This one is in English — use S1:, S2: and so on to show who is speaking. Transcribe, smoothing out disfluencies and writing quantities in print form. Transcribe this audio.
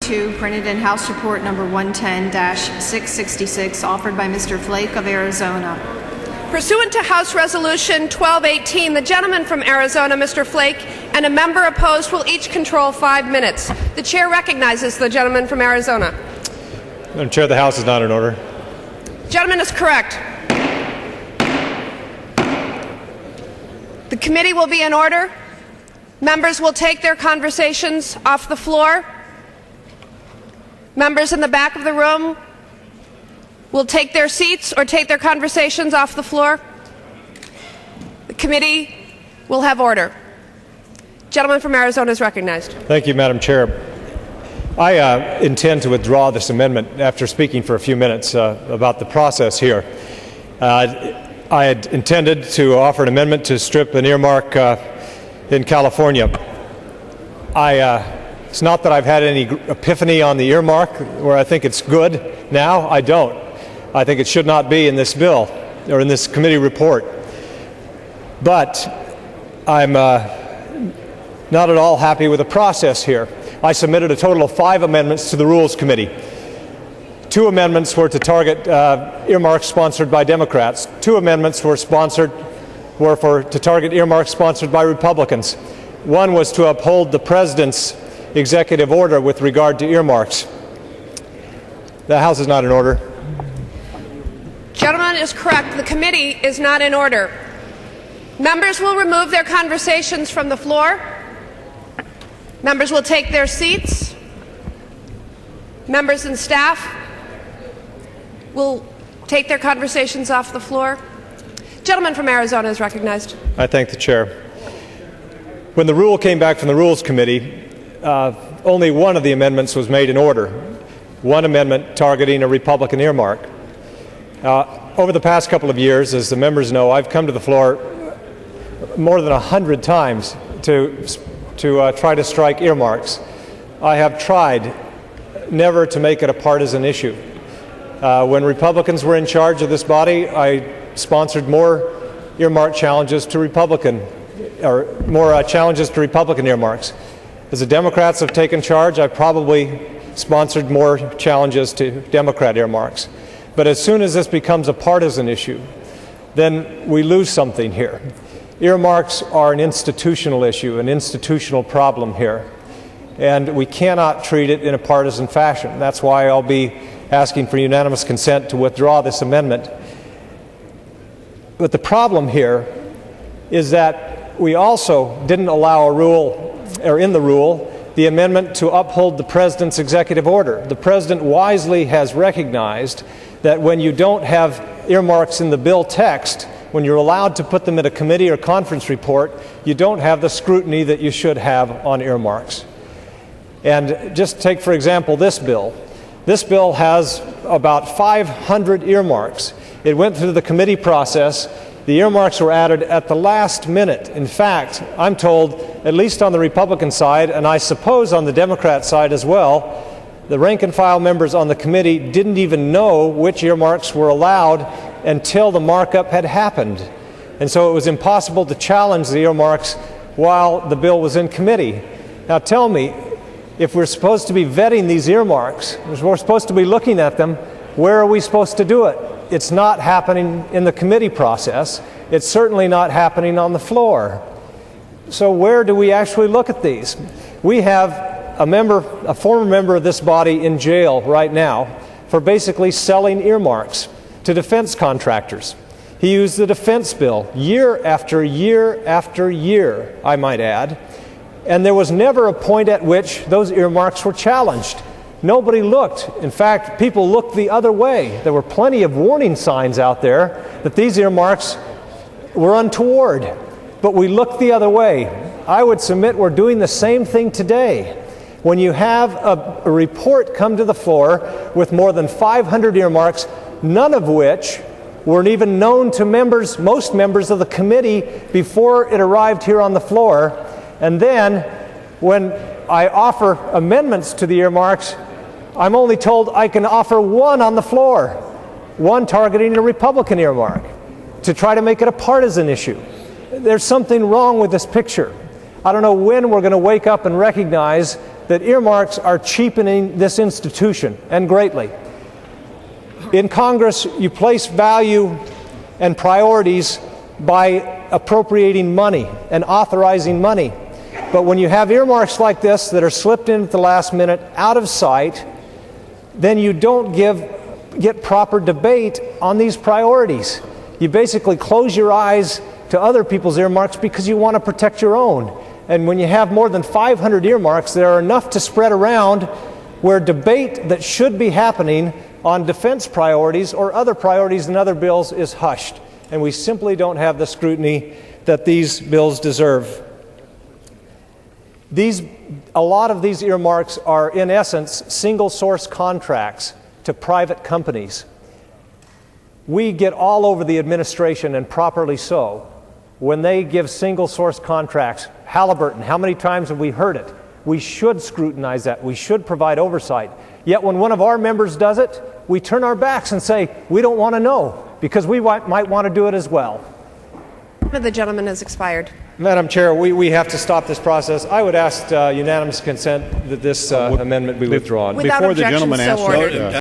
S1: printed in House Report number 110-666, offered by Mr. Flake of Arizona.
S2: Pursuant to House Resolution 1218, the gentleman from Arizona, Mr. Flake, and a member opposed will each control 5 minutes. The chair recognizes the gentleman from Arizona.
S3: Madam Chair, the House is not in order.
S2: Gentleman is correct. The committee will be in order. Members will take their conversations off the floor. Members in the back of the room will take their seats or take their conversations off the floor. The committee will have order. Gentleman from Arizona is recognized.
S3: Thank you, Madam Chair. I intend to withdraw this amendment after speaking for a few minutes about the process here. I had intended to offer an amendment to strip an earmark in California. It's not that I've had any epiphany on the earmark where I think it's good now. I don't. I think it should not be in this bill or in this committee report. But I'm not at all happy with the process here. I submitted a total of 5 amendments to the Rules Committee. 2 amendments were to target earmarks sponsored by Democrats. 2 amendments were to target earmarks sponsored by Republicans. 1 was to uphold the President's executive order with regard to earmarks. The House is not in order.
S2: Gentleman is correct. The committee is not in order. Members will remove their conversations from the floor. Members will take their seats. Members and staff will take their conversations off the floor. Gentleman from Arizona is recognized.
S3: I thank the chair. When the rule came back from the Rules Committee, only one of the amendments was made in order. One amendment targeting a Republican earmark. Over the past couple of years, as the members know, I've come to the floor more than 100 times to try to strike earmarks. I have tried never to make it a partisan issue. When Republicans were in charge of this body, I sponsored more earmark challenges to Republican earmarks. As the Democrats have taken charge, I've probably sponsored more challenges to Democrat earmarks. But as soon as this becomes a partisan issue, then we lose something here. Earmarks are an institutional issue, an institutional problem here, and we cannot treat it in a partisan fashion. That's why I'll be asking for unanimous consent to withdraw this amendment. But the problem here is that we also didn't allow a rule, or in the rule, the amendment to uphold the President's executive order. The President wisely has recognized that when you don't have earmarks in the bill text, when you're allowed to put them in a committee or conference report, you don't have the scrutiny that you should have on earmarks. And just take, for example, this bill. This bill has about 500 earmarks. It went through the committee process. The earmarks were added at the last minute. In fact, I'm told, at least on the Republican side, and I suppose on the Democrat side as well, the rank and file members on the committee didn't even know which earmarks were allowed until the markup had happened. And so it was impossible to challenge the earmarks while the bill was in committee. Now tell me, if we're supposed to be vetting these earmarks, if we're supposed to be looking at them, where are we supposed to do it? It's not happening in the committee process. It's certainly not happening on the floor. So where do we actually look at these? We have a former member of this body in jail right now for basically selling earmarks to defense contractors. He used the defense bill year after year after year, I might add, and there was never a point at which those earmarks were challenged. Nobody looked. In fact, people looked the other way. There were plenty of warning signs out there that these earmarks were untoward, but we looked the other way. I would submit we're doing the same thing today. When you have a report come to the floor with more than 500 earmarks, none of which were even known to most members of the committee before it arrived here on the floor, and then when I offer amendments to the earmarks, I'm only told I can offer one on the floor, one targeting a Republican earmark, to try to make it a partisan issue. There's something wrong with this picture. I don't know when we're going to wake up and recognize that earmarks are cheapening this institution, and greatly. In Congress, you place value and priorities by appropriating money and authorizing money. But when you have earmarks like this that are slipped in at the last minute, out of sight, then you don't get proper debate on these priorities. You basically close your eyes to other people's earmarks because you want to protect your own. And when you have more than 500 earmarks, there are enough to spread around where debate that should be happening on defense priorities or other priorities in other bills is hushed. And we simply don't have the scrutiny that these bills deserve. A lot of these earmarks are, in essence, single-source contracts to private companies. We get all over the administration, and properly so, when they give single-source contracts. Halliburton, how many times have we heard it? We should scrutinize that. We should provide oversight. Yet when one of our members does it, we turn our backs and say, we don't want to know, because we might want to do it as well.
S2: The gentleman has expired.
S3: Madam Chair, we have to stop this process. I would ask unanimous consent that this amendment be withdrawn.
S2: Without
S4: Before the
S2: objection,
S4: gentleman
S2: so
S4: asks
S2: ordered.